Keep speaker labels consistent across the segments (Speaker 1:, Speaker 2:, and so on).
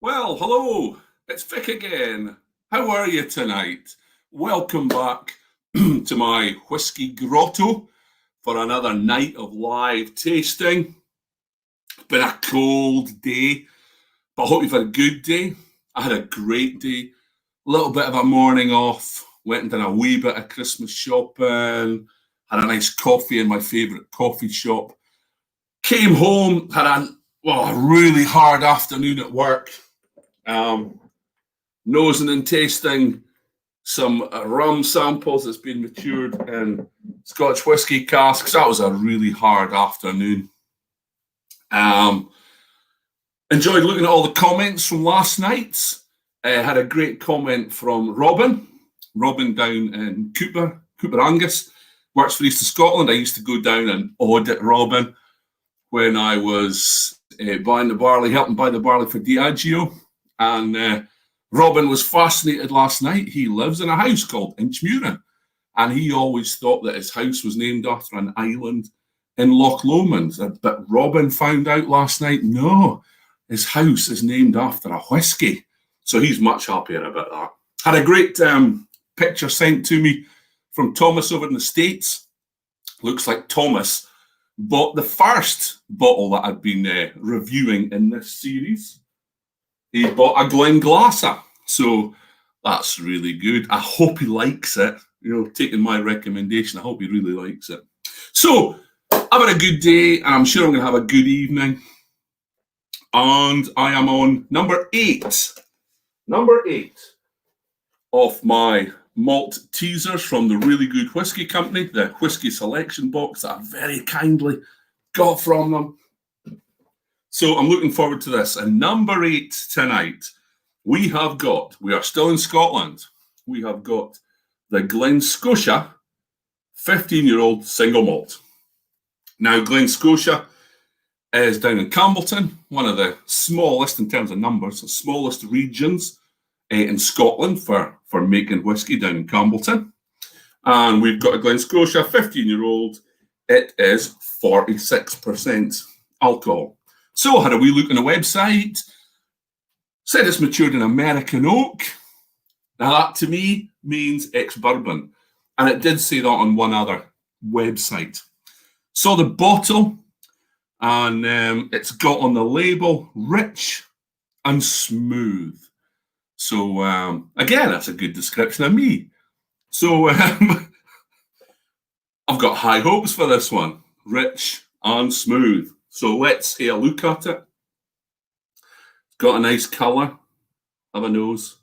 Speaker 1: Well, hello, it's Vic again. How are you tonight? Welcome back to my whiskey grotto for another night of live tasting. It's been a cold day, but I hope you've had a good day. I had a great day. A little bit of a morning off, went and done a wee bit of Christmas shopping, had a nice coffee in my favourite coffee shop. Came home, had a really hard afternoon at work. Nosing and tasting some rum samples that's been matured in Scotch whisky casks. That was a really hard afternoon. Enjoyed looking at all the comments from last night. Had a great comment from Robin down in Cooper Angus, works for East of Scotland. I used to go down and audit Robin when I was helping buy the barley for Diageo. And Robin was fascinated last night. He lives in a house called Inchmurin, and he always thought that his house was named after an island in Loch Lomond. But Robin found out last night, no, his house is named after a whiskey. So he's much happier about that. Had a great picture sent to me from Thomas over in the States. Looks like Thomas bought the first bottle that I've been reviewing in this series. He bought a Glen Scotia, so that's really good. I hope he likes it. Taking my recommendation, I hope he really likes it. So, I've had a good day, and I'm sure I'm going to have a good evening. And I am on number 8 of my malt teasers from the Really Good Whiskey Company, the whiskey selection box that I very kindly got from them. So I'm looking forward to this. And number 8 tonight, we are still in Scotland. We have got the Glen Scotia 15-year-old single malt. Now, Glen Scotia is down in Campbellton, one of the smallest in terms of numbers, the smallest regions in Scotland for making whiskey down in Campbellton. And we've got a Glen Scotia 15-year-old. It is 46% alcohol. So, had a wee look on the website. Said it's matured in American oak. Now, that to me means ex-bourbon. And it did say that on one other website. Saw the bottle, and it's got on the label, rich and smooth. So, again, that's a good description of me. So, I've got high hopes for this one. Rich and smooth. So let's take a look at it. It's got a nice colour. Have a nose.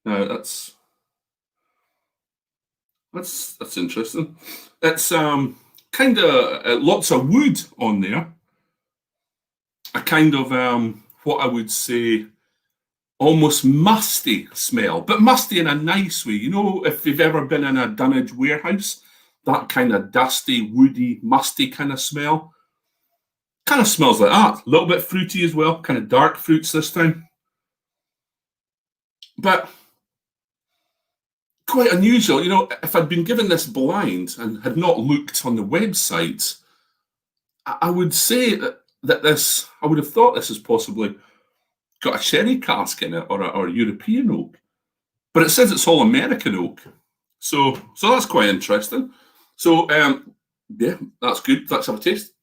Speaker 1: Now that's interesting. It's kind of lots of wood on there. A kind of what I would say almost musty smell, but musty in a nice way. If you've ever been in a dunnage warehouse, that kind of dusty, woody, musty kind of smell. Kind of smells like that. A little bit fruity as well, kind of dark fruits this time. But quite unusual. If I'd been given this blind and had not looked on the website, I would say that I would have thought this is possibly got a sherry cask in it or a European oak, but it says it's all American oak, so that's quite interesting. So yeah, that's good. Let's have a taste.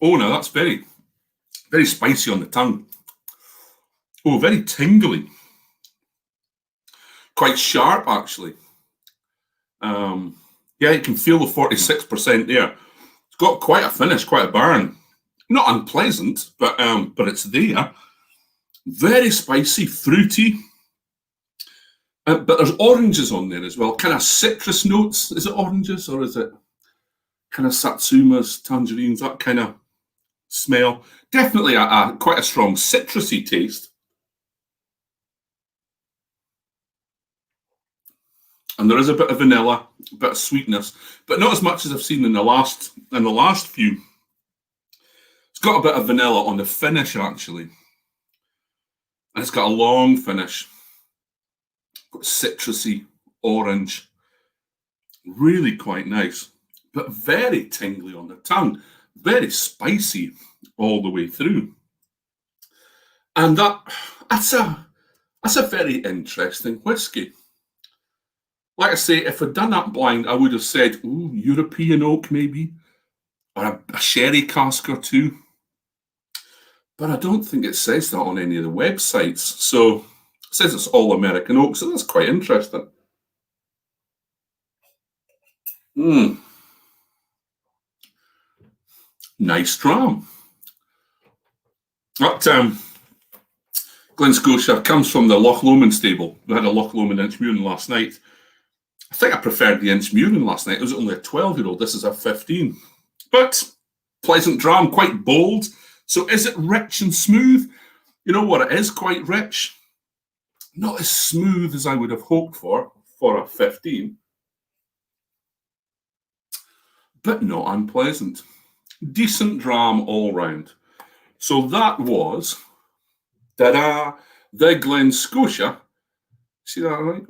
Speaker 1: Oh, no, that's very, very spicy on the tongue. Oh, very tingly, quite sharp actually. Yeah, you can feel the 46% there. It's got quite a finish, quite a burn. Not unpleasant, but it's there. Very spicy, fruity. But there's oranges on there as well. Kind of citrus notes. Is it oranges or is it kind of satsumas, tangerines, that kind of smell? Definitely quite a strong citrusy taste. And there is a bit of vanilla, a bit of sweetness, but not as much as I've seen in the last few. It's got a bit of vanilla on the finish, actually. And it's got a long finish. Got citrusy, orange. Really quite nice, but very tingly on the tongue. Very spicy all the way through. And that's a very interesting whiskey. Like I say, if I'd done that blind, I would have said, ooh, European oak maybe, or a sherry cask or two. But I don't think it says that on any of the websites. So it says it's all American oak, so that's quite interesting. Nice dram. That Glen Scotia comes from the Loch Lomond stable. We had a Loch Lomond Inchmurren last night. I think I preferred the Inchmurren last night. It was only a 12-year-old. This is a 15. But pleasant dram, quite bold. So is it rich and smooth? You know what? It is quite rich. Not as smooth as I would have hoped for a 15. But not unpleasant. Decent dram all round. So that was, ta-da, the Glen Scotia. See that right?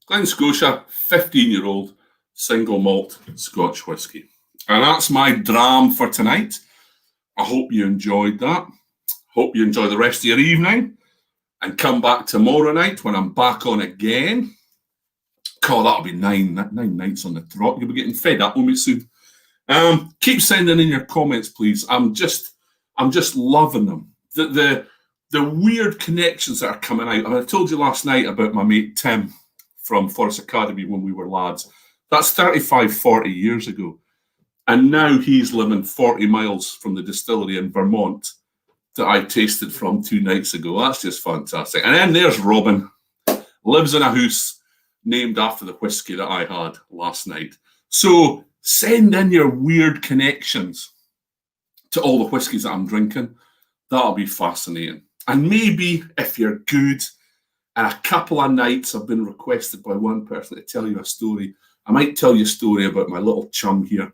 Speaker 1: Glen Scotia, 15-year-old single malt Scotch whisky. And that's my dram for tonight. I hope you enjoyed that. Hope you enjoy the rest of your evening. And come back tomorrow night when I'm back on again. God, that'll be nine nights on the trot. You'll be getting fed up with me soon. Keep sending in your comments, please. I'm just loving them. The weird connections that are coming out. And I told you last night about my mate Tim from Forest Academy when we were lads. That's 35, 40 years ago. And now he's living 40 miles from the distillery in Vermont that I tasted from 2 nights ago. That's just fantastic. And then there's Robin, lives in a house named after the whiskey that I had last night. So send in your weird connections to all the whiskies that I'm drinking. That'll be fascinating. And maybe if you're good, and a couple of nights I've been requested by one person to tell you a story. I might tell you a story about my little chum here,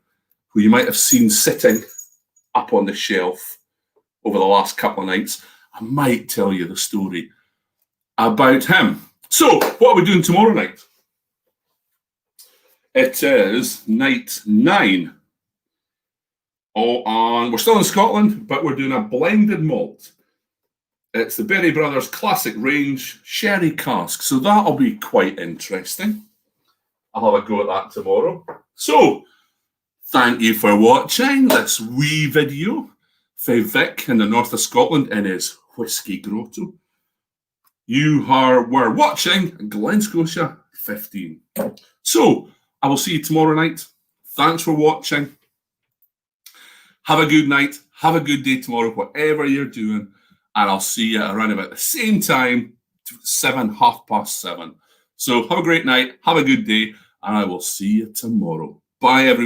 Speaker 1: who you might have seen sitting up on the shelf over the last couple of nights. I might tell you the story about him. So, what are we doing tomorrow night? It is night 9. We're still in Scotland, but we're doing a blended malt. It's the Berry Brothers Classic Range Sherry Cask, so that'll be quite interesting. I'll have a go at that tomorrow. So, thank you for watching this wee video for Vic in the north of Scotland in his Whiskey Grotto. You were watching Glen Scotia 15. So, I will see you tomorrow night. Thanks for watching. Have a good night. Have a good day tomorrow, whatever you're doing. And I'll see you around about the same time, 7:30. So have a great night. Have a good day. And I will see you tomorrow. Bye, everyone.